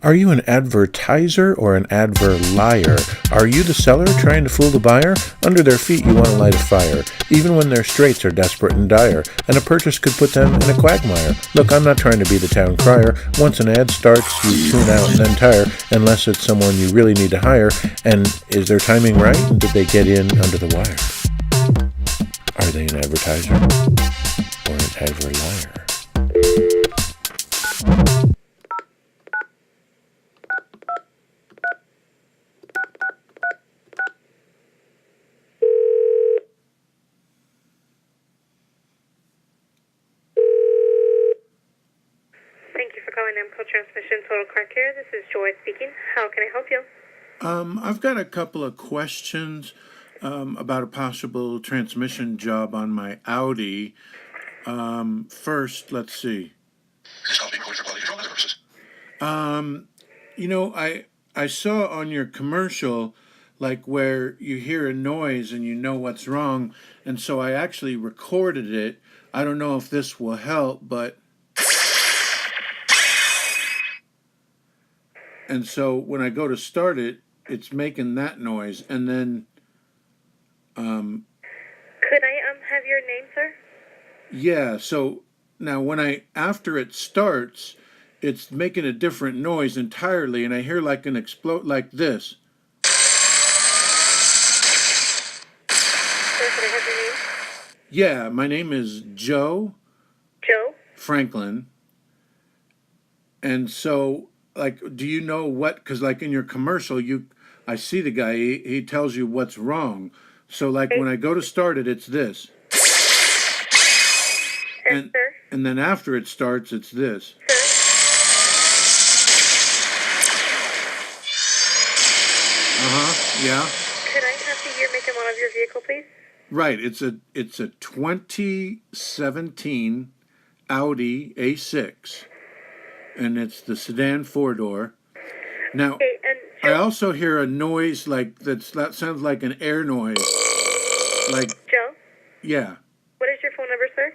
Are you an advertiser or an AdverLiar? Are you the seller trying to fool the buyer? Under their feet you want to light a fire, even when their straits are desperate and dire, and a purchase could put them in a quagmire. Look, I'm not trying to be the town crier. Once an ad starts, you tune out and then tire, unless it's someone you really need to hire. And is their timing right? And did they get in under the wire? Are they an advertiser or an AdverLiar? Thank you for calling AAMCO Transmission Total Car Care. This is Joy speaking. How can I help you? I've got a couple of questions about a possible transmission job on my Audi. First, let's see. I saw on your commercial, like where you hear a noise and you know what's wrong, and so I actually recorded it. I don't know if this will help, but. And so when I go to start it, it's making that noise, and then. Could I have your name, sir? Yeah, so now after it starts, it's making a different noise entirely, and I hear like an explode like this. Sir, could I have your name? Yeah, my name is Joe Joe? Franklin. And so, like, do you know what? Because, like, in your commercial, I see the guy. He tells you what's wrong. So, like, when I go to start it, it's this. And sir? And then after it starts, it's this. Sir? Yeah. Could I have the year, make, and model of your vehicle, please? Right. It's a 2017 Audi A6, and it's the sedan four-door. Now, Okay, and I also hear a noise that sounds like an air noise. Like, Joe? yeah. What is your phone number, sir?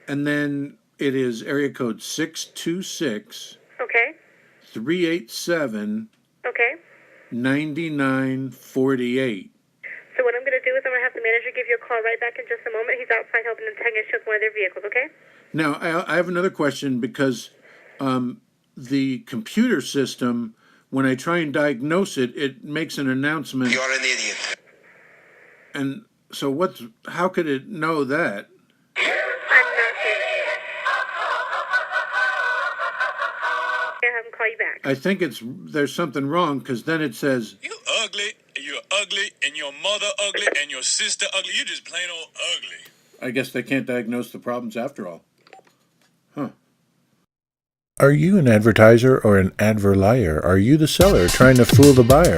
And then it is area code 626 Okay. 387 Okay. 9948. So what I'm going to do is I'm going to have the manager give you a call right back in just a moment. He's outside helping the technician with one of their vehicles, okay? Now, I have another question because the computer system, when I try and diagnose it, it makes an announcement. You're an idiot. And so how could it know that? I'm not finished. I'll have him call you back. I think there's something wrong because then it says, You ugly, and you're ugly, and your mother ugly, and your sister ugly. You're just plain old ugly. I guess they can't diagnose the problems after all. Huh. Are you an advertiser or an AdverLiar? Are you the seller trying to fool the buyer?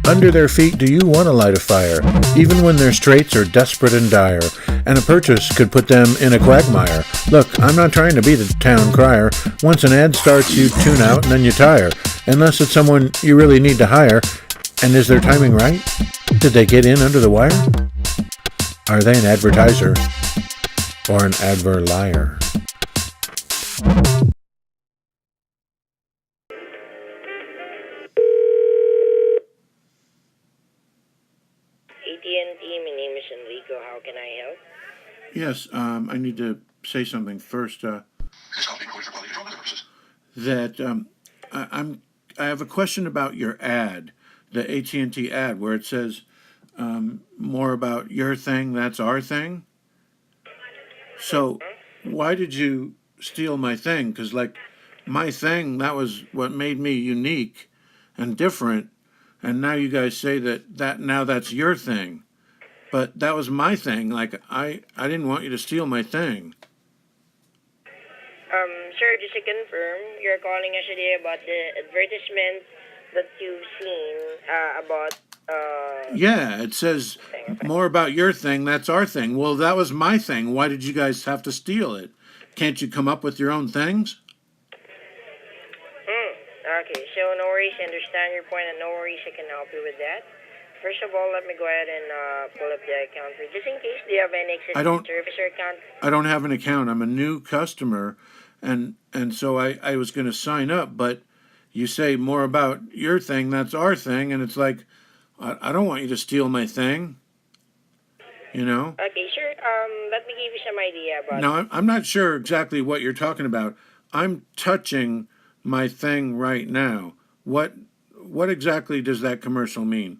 Under their feet do you want to light a fire, even when their straits are desperate and dire, and a purchase could put them in a quagmire? Look, I'm not trying to be the town crier. Once an ad starts, you tune out and then you tire, unless it's someone you really need to hire. And is their timing right? Did they get in under the wire? Are they an advertiser or an AdverLiar? AT&T, my name is Enrico. How can I help? Yes, I need to say something first. That I have a question about your ad, the AT&T ad, where it says more about your thing, that's our thing. So, why did you steal my thing? Because, like, my thing, that was what made me unique and different. And now you guys say that now that's your thing. But that was my thing. Like, I didn't want you to steal my thing. Sir, just to confirm, you're calling us today about the advertisement that you've seen about, Yeah, it says more about your thing, that's our thing. Well, that was my thing. Why did you guys have to steal it? Can't you come up with your own things? Okay, so no worries, I understand your point, and no worries, I can help you with that. First of all, let me go ahead and pull up the account for just in case. Do you have any existing service or account? I don't have an account. I'm a new customer, and so I was going to sign up, but you say more about your thing, that's our thing, and it's like, I don't want you to steal my thing, you know? Okay, sure. Let me give you some idea about. Now, I'm not sure exactly what you're talking about. I'm touching my thing right now. What exactly does that commercial mean?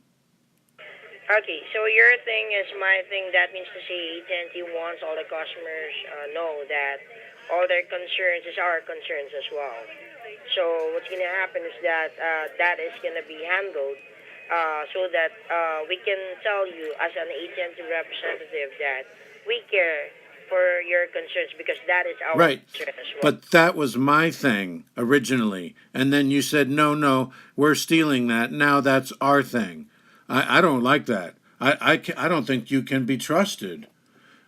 Okay, so your thing is my thing. That means to say AT&T wants all the customers know that all their concerns is our concerns as well. So what's gonna happen is that that is gonna be handled so that we can tell you as an AT&T representative that we care for your concerns because that is our Right. concern as well. But that was my thing originally. And then you said, no, we're stealing that. Now that's our thing. I don't like that. I don't think you can be trusted.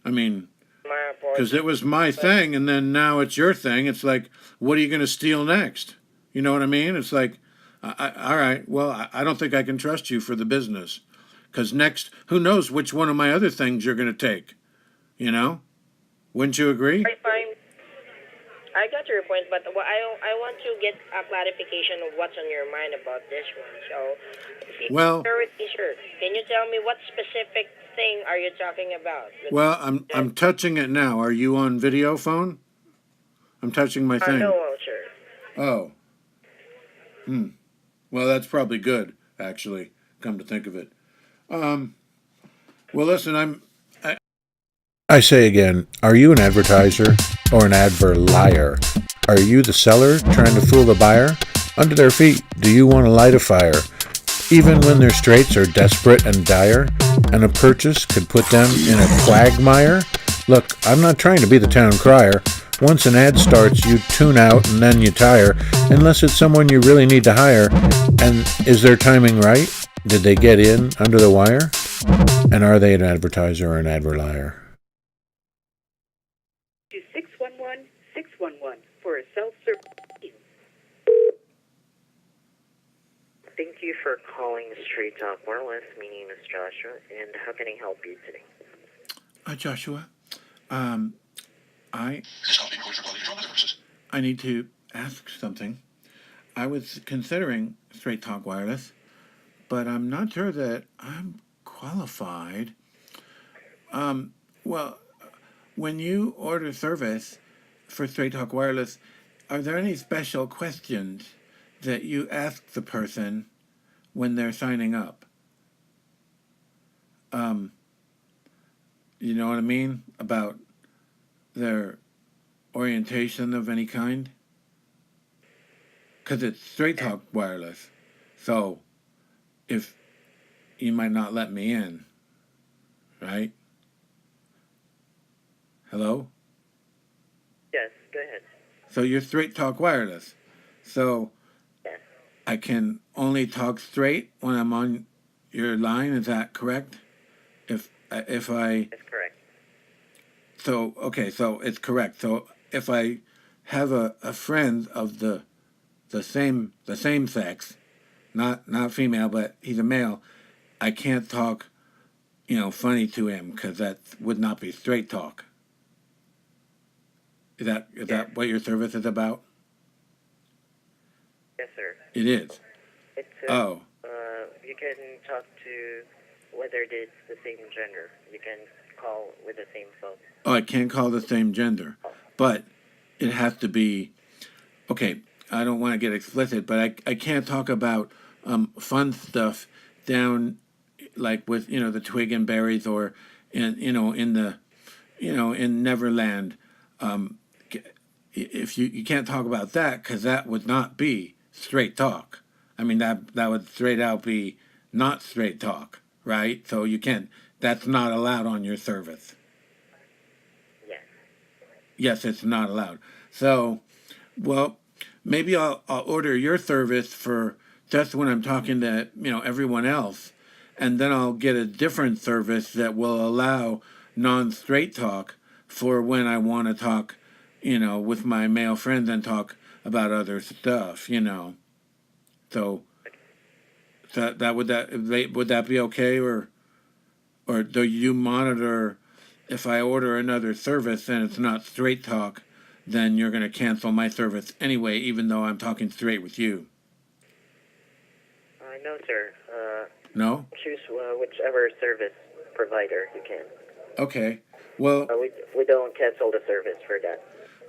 I mean, My because apologies. it was my thing and then now it's your thing. It's like, what are you going to steal next? You know what I mean? It's like, all right, well, I don't think I can trust you for the business. Because next, who knows which one of my other things you're going to take? You know? Wouldn't you agree? Fine. I got your point, but I want to get a clarification of what's on your mind about this one. So, if you Well, share with me, sure. Can you tell me what specific thing are you talking about? well, I'm touching it now. Are you on video phone? I'm touching my thing. No, sir. Oh. Well, that's probably good, actually, come to think of it. Well, listen, I say again, are you an advertiser or an AdverLiar? Are you the seller trying to fool the buyer? Under their feet, do you want to light a fire? Even when their straits are desperate and dire, and a purchase could put them in a quagmire? Look, I'm not trying to be the town crier. Once an ad starts, you tune out and then you tire, unless it's someone you really need to hire. And is their timing right? Did they get in under the wire? And are they an advertiser or an AdverLiar? To 611-611 for a self-service. Thank you for calling Street Talk Wireless. My name is Joshua, and how can I help you today? Joshua, I need to ask something. I was considering Straight Talk Wireless, but I'm not sure that I'm qualified. Well, when you order service for Straight Talk Wireless, are there any special questions that you ask the person when they're signing up? You know what I mean? About their orientation of any kind? Because it's Straight Talk Wireless. So, if you might not let me in, right? Hello? Yes, go ahead. So you're Straight Talk Wireless. So Yes. I can only talk straight when I'm on your line, is that correct? If I That's correct. so okay, so it's correct. So if I have a friend of the same sex, not female, but he's a male, I can't talk, funny to him because that would not be straight talk. Is that what your service is about? Yes, sir. It is. It's Oh, you can talk to whether it's the same gender. You can call with the same phone. I can't call the same gender, but it has to be okay. I don't want to get explicit, but I can't talk about fun stuff down like with the twig and berries or in the in Neverland. If you can't talk about that because that would not be straight talk. I mean that would straight out be not straight talk, right? So you can't. That's not allowed on your service. Yes. Yes, it's not allowed. So, well, maybe I'll order your service for just when I'm talking to everyone else, and then I'll get a different service that will allow non-straight talk for when I want to talk, with my male friends and talk about other stuff. So would that be okay, or do you monitor if I order another service and it's not straight talk, then you're going to cancel my service anyway, even though I'm talking straight with you? No, sir. No? Choose whichever service provider you can. Okay. Well, We don't cancel the service for that.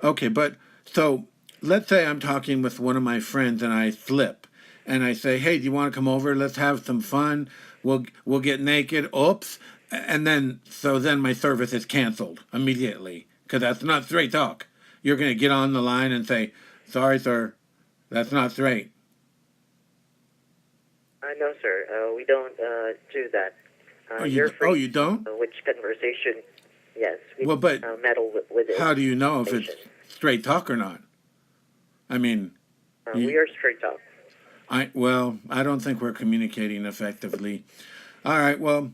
okay, but so let's say I'm talking with one of my friends and I slip and I say, "Hey, do you want to come over? Let's have some fun. We'll get naked." Oops. And then my service is canceled immediately because that's not straight talk. You're going to get on the line and say, "Sorry, sir, that's not straight." No, sir. We don't do that. Oh, You're free. oh, you don't? Which conversation? Yes. We Well, but meddle with it. how do you know if it's straight talk or not? I mean, we are straight talk. I don't think we're communicating effectively. All right, well,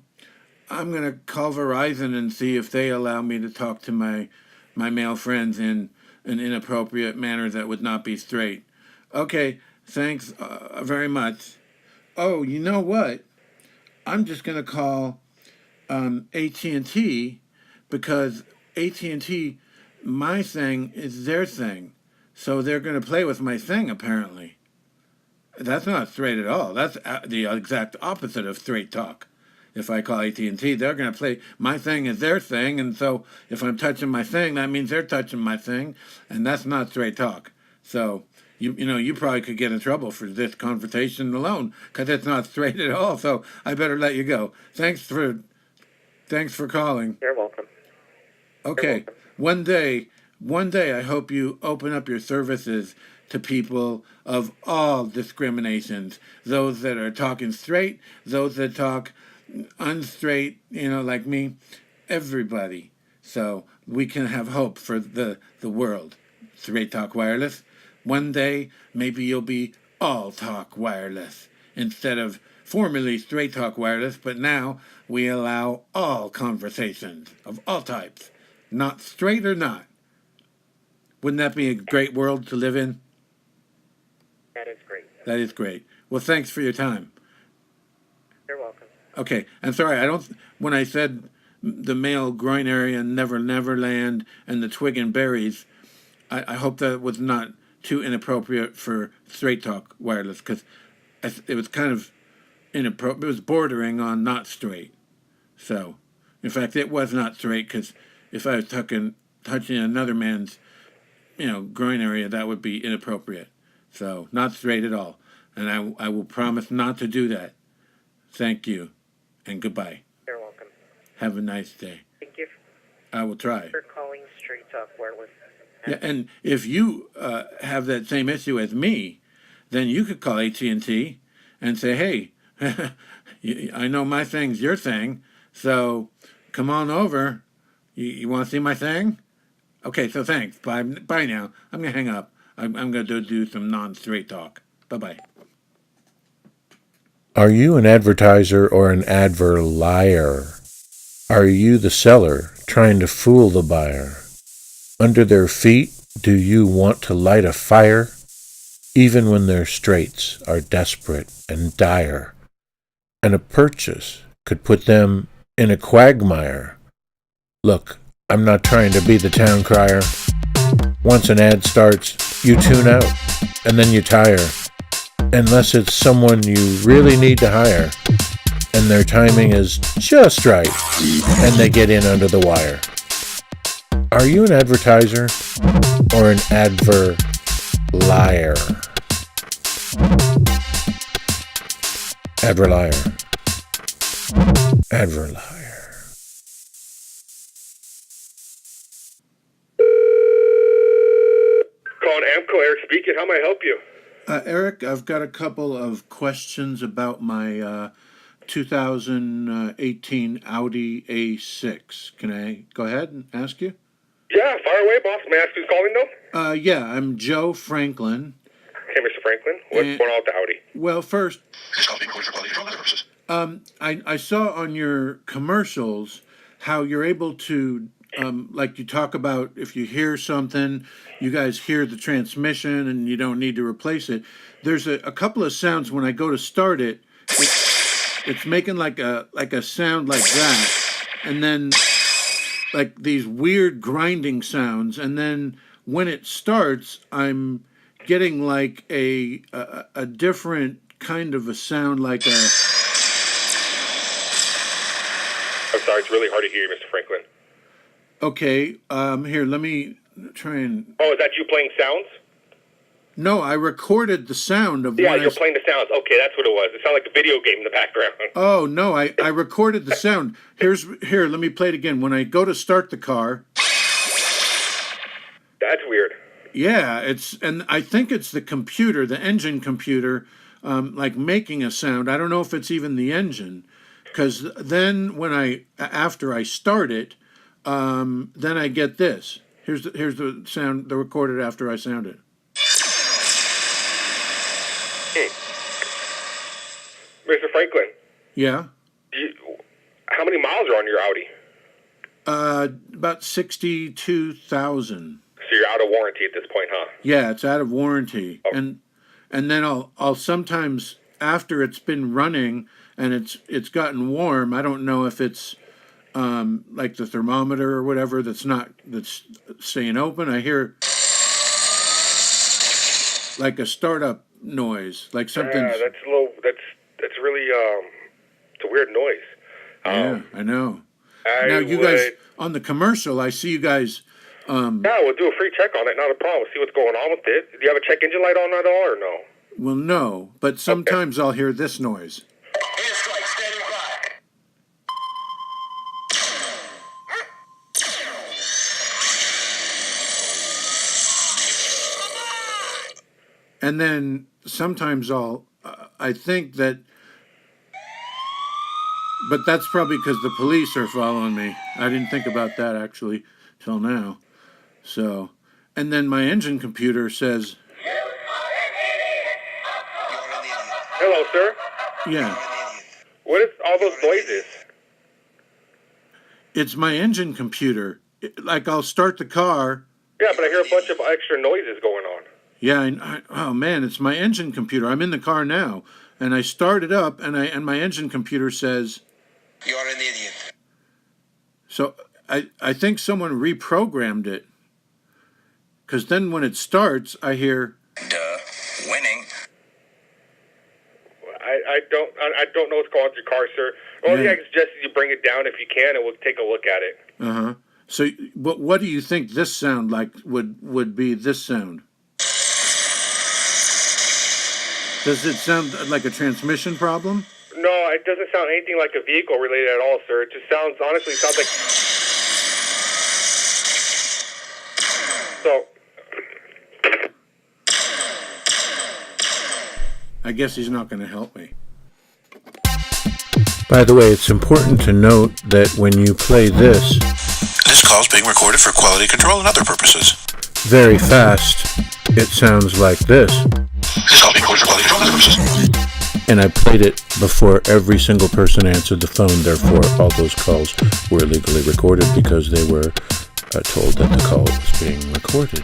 I'm gonna call Verizon and see if they allow me to talk to my male friends in an inappropriate manner that would not be straight. Okay, thanks very much. Oh, you know what? I'm just gonna call AT&T because AT&T, my thing is their thing, so they're gonna play with my thing apparently. That's not straight at all. That's the exact opposite of straight talk. If I call AT&T, they're going to play my thing is their thing, and so if I'm touching my thing, that means they're touching my thing, and that's not straight talk. So you probably could get in trouble for this conversation alone because it's not straight at all. So I better let you go. Thanks for calling. You're welcome. Okay, one day, I hope you open up your services to people of all discriminations. Those that are talking straight, those that talk unstraight, like me, everybody. So we can have hope for the world. Straight Talk Wireless. One day, maybe you'll be All Talk Wireless instead of formerly Straight Talk Wireless, but now we allow all conversations of all types, not straight or not. Wouldn't that be a great world to live in? That is great. That is great. Well, thanks for your time. You're welcome. Okay, and sorry, when I said the male groin area, Never Neverland, and the twig and berries, I hope that was not too inappropriate for Straight Talk Wireless, because it was kind of inappropriate. It was bordering on not straight. So, in fact, it was not straight, because if I was touching another man's, groin area, that would be inappropriate. So, not straight at all. And I will promise not to do that. Thank you, and goodbye. You're welcome. Have a nice day. Thank you I will try. for calling Straight Talk Wireless. Yeah, and if you have that same issue as me, then you could call AT&T and say, "Hey, I know my thing's your thing, so come on over. You want to see my thing?" Okay, so thanks. Bye now. I'm gonna hang up. I'm gonna do some non-straight talk. Bye. Are you an advertiser or an AdverLiar? Are you the seller trying to fool the buyer? Under their feet, do you want to light a fire? Even when their straits are desperate and dire, and a purchase could put them in a quagmire. Look, I'm not trying to be the town crier. Once an ad starts, you tune out, and then you tire. Unless it's someone you really need to hire, and their timing is just right, and they get in under the wire. Are you an advertiser or an AdverLiar? AdverLiar. AdverLiar. Calling AAMCO, Eric speaking. How may I help you? Eric, I've got a couple of questions about my 2018 Audi A6. Can I go ahead and ask you? Yeah, fire away, boss. May I ask who's calling, though? Yeah, I'm Joe Franklin. Hey, Mr. Franklin. What's going on with the Audi? Well, first, This call being recorded for quality control purposes. I saw on your commercials how you're able to, like you talk about if you hear something, you guys hear the transmission and you don't need to replace it. There's a couple of sounds when I go to start it, it's making like a sound like that, and then like these weird grinding sounds, and then when it starts, I'm getting like a different kind of a sound like a... I'm sorry, it's really hard to hear you, Mr. Franklin. Okay, here, let me try and... Oh, is that you playing sounds? No, I recorded the sound of... Yeah, when you're playing the sounds. Okay, that's what it was. It sounded like a video game in the background. Oh, no, I recorded the sound. Here, let me play it again. When I go to start the car... That's weird. Yeah, and I think it's the computer, the engine computer, like making a sound. I don't know if it's even the engine, because then after I start it, then I get this. Here's the sound, the recorded after I sound it. Mr. Franklin. Yeah. How many miles are on your Audi? About 62,000. So you're out of warranty at this point, huh? Yeah, it's out of warranty, Oh. and then I'll sometimes, after it's been running and it's gotten warm, I don't know if it's like the thermometer or whatever that's staying open. I hear like a startup noise, like something. Yeah, that's low. That's really it's a weird noise. Yeah, I know. Now you guys on the commercial, I see you guys. Yeah, we'll do a free check on it. Not a problem. See what's going on with it. Do you have a check engine light on at all, or no? Well, no, but sometimes I'll hear this noise. And then sometimes I think that, but that's probably because the police are following me. I didn't think about that actually till now. So, and then my engine computer says, Hello, sir. yeah. What is all those noises? It's my engine computer. Like I'll start the car. Yeah, but I hear a bunch of extra noises going on. Yeah, oh man, it's my engine computer. I'm in the car now, and I start it up, and my engine computer says, "You're an idiot." So I think someone reprogrammed it, because then when it starts, I hear, "Duh, winning." I don't know what's going on with your car, sir. Only thing I suggest is you bring it down if you can, and we'll take a look at it. Uh-huh. So what do you think this sound like would be this sound? Does it sound like a transmission problem? No, it doesn't sound anything like a vehicle related at all, sir. It just honestly sounds like... So... I guess he's not going to help me. By the way, it's important to note that when you play this call is being recorded for quality control and other purposes. Very fast, it sounds like this. This call is being recorded for quality control and other purposes. And I played it before every single person answered the phone, therefore all those calls were illegally recorded because they were told that the call was being recorded.